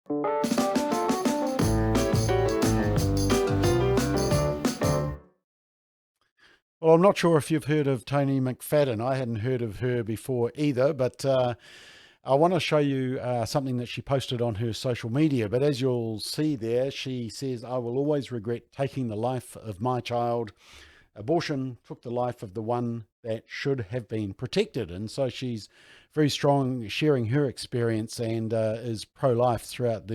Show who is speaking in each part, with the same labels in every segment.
Speaker 1: Well, I'm not sure if you've heard of Tony McFadden. I hadn't heard of her before either, but I want to show you something that she posted on her social media. But as you'll see there, she says, "I will always regret taking the life of my child. Abortion took the life of the one that should have been protected." And so she's very strong, sharing her experience, and is pro-life throughout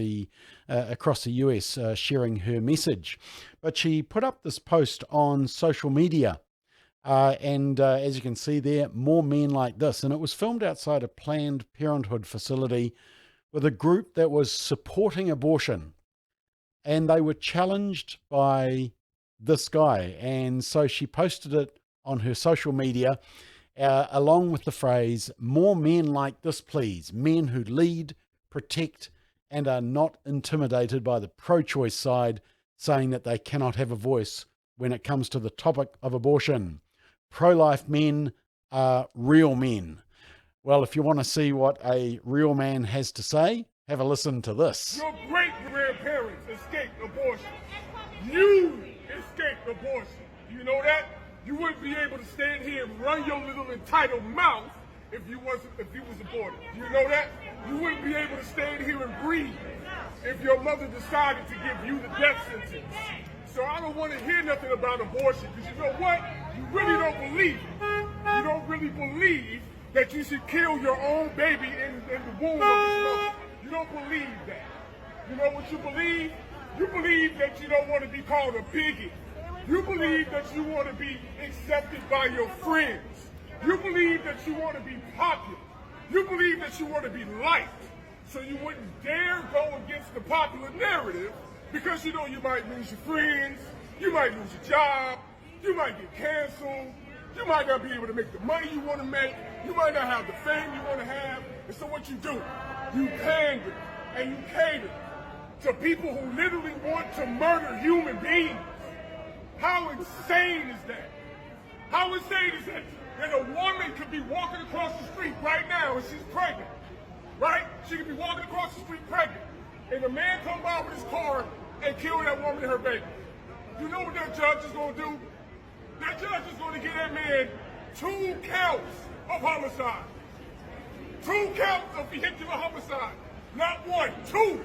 Speaker 1: across the US, sharing her message. But she put up this post on social media. And as you can see there, more men like this. And it was filmed outside a Planned Parenthood facility with a group that was supporting abortion. And they were challenged by this guy. And so she posted it on her social media, along with the phrase, "More men like this, please. Men who lead, protect, and are not intimidated by the pro-choice side saying that they cannot have a voice when it comes to the topic of abortion. Pro-life men are real men." Well, if you want to see what a real man has to say, have a listen to this.
Speaker 2: Your great-grandparents escaped abortion. You escaped abortion. Do you know that? You wouldn't be able to stand here and run your little entitled mouth if you was aborted. Do you know that? You wouldn't be able to stand here and breathe if your mother decided to give you the death sentence. So I don't want to hear nothing about abortion, because you know what? You really don't believe it. You don't really believe that you should kill your own baby in the womb of his mother. You don't believe that. You know what you believe? You believe that you don't want to be called a bigot. You believe that you want to be accepted by your friends. You believe that you want to be popular. You believe that you want to be liked. So you wouldn't dare go against the popular narrative, because you know you might lose your friends, you might lose your job, you might get canceled, you might not be able to make the money you want to make, you might not have the fame you want to have. And so what you do, you pander and you cater to people who literally want to murder human beings. How insane is that? How insane is that? That a woman could be walking across the street right now and she's pregnant, right? She could be walking across the street pregnant, and a man come by with his car and kill that woman and her baby. You know what that judge is going to do? That judge is going to give that man 2 counts of homicide. 2 counts of vehicular homicide. Not 1, 2.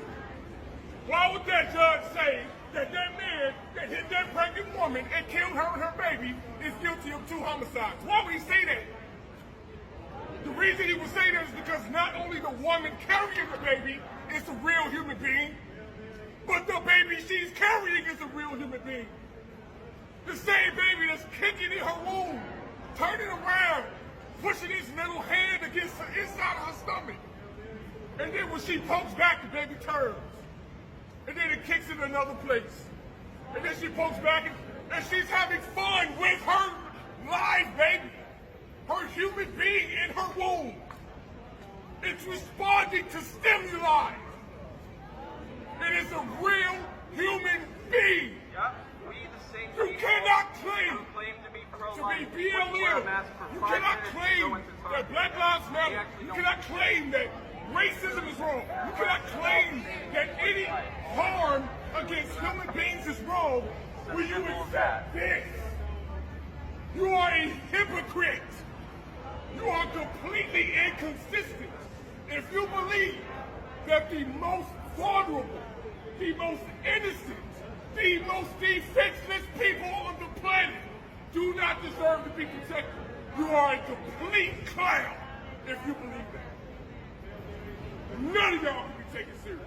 Speaker 2: Why would that judge say that that man that hit that pregnant woman and killed her and her baby is guilty of 2 homicides? Why would he say that? The reason he would say that is because not only the woman carrying the baby is a real human being, but the baby she's carrying is a real human being. The same baby that's kicking in her womb, turning around, pushing his little hand against the inside of her stomach. And then when she pokes back, the baby turns. And then it kicks in another place. And then she pokes back, and she's having fun with her live baby, her human being in her womb. It's responding to stimuli. It is a real human being.
Speaker 3: Yeah, we the same
Speaker 2: You cannot claim
Speaker 3: to be
Speaker 2: to be BLM. You cannot claim that Black Lives Matter. You cannot claim that racism is wrong. You cannot claim that any harm against human beings is wrong when you accept this. You are a hypocrite. You are completely inconsistent. If you believe that the most vulnerable, the most innocent, the most defenseless people on the planet do not deserve to be protected, you are a complete clown if you believe that. None of y'all can be taken seriously.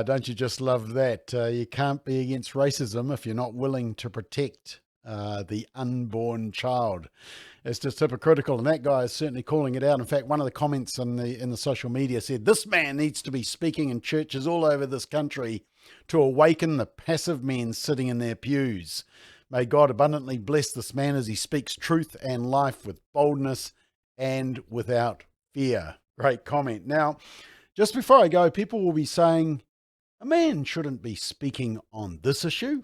Speaker 1: Don't you just love that? You can't be against racism if you're not willing to protect the unborn child. It's just hypocritical, and that guy is certainly calling it out. In fact, one of the comments in the social media said, "This man needs to be speaking in churches all over this country to awaken the passive men sitting in their pews. May God abundantly bless this man as he speaks truth and life with boldness and without fear." Great comment. Now, just before I go, people will be saying, a man shouldn't be speaking on this issue.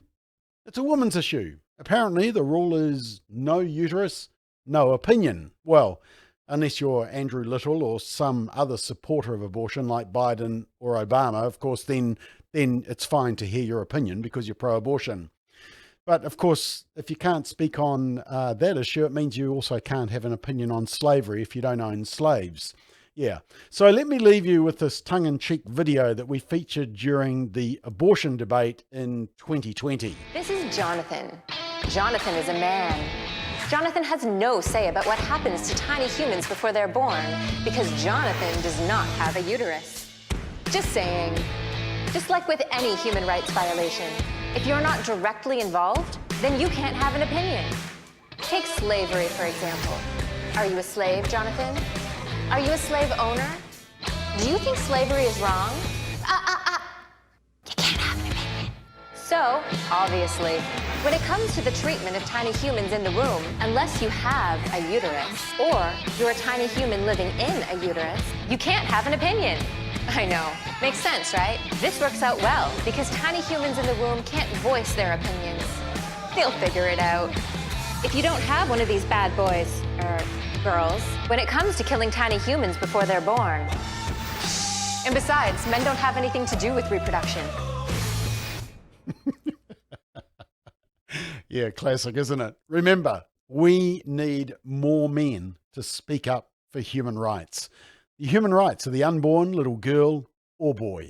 Speaker 1: It's a woman's issue. Apparently, the rule is no uterus, no opinion. Well, unless you're Andrew Little or some other supporter of abortion like Biden or Obama. Of course, then it's fine to hear your opinion because you're pro-abortion. But of course, if you can't speak on that issue, it means you also can't have an opinion on slavery if you don't own slaves. Yeah. So let me leave you with this tongue-in-cheek video that we featured during the abortion debate in 2020.
Speaker 4: This is Jonathan. Jonathan is a man. Jonathan has no say about what happens to tiny humans before they're born because Jonathan does not have a uterus. Just saying. Just like with any human rights violation, if you're not directly involved, then you can't have an opinion. Take slavery, for example. Are you a slave, Jonathan? Are you a slave owner? Do you think slavery is wrong? You can't have an opinion. So, obviously, when it comes to the treatment of tiny humans in the womb, unless you have a uterus, or you're a tiny human living in a uterus, you can't have an opinion. I know. Makes sense, right? This works out well because tiny humans in the womb can't voice their opinions. They'll figure it out. If you don't have one of these bad boys, or girls, when it comes to killing tiny humans before they're born. And besides, men don't have anything to do with reproduction.
Speaker 1: Yeah, classic, isn't it? Remember, we need more men to speak up for human rights. The human rights of the unborn little girl or boy.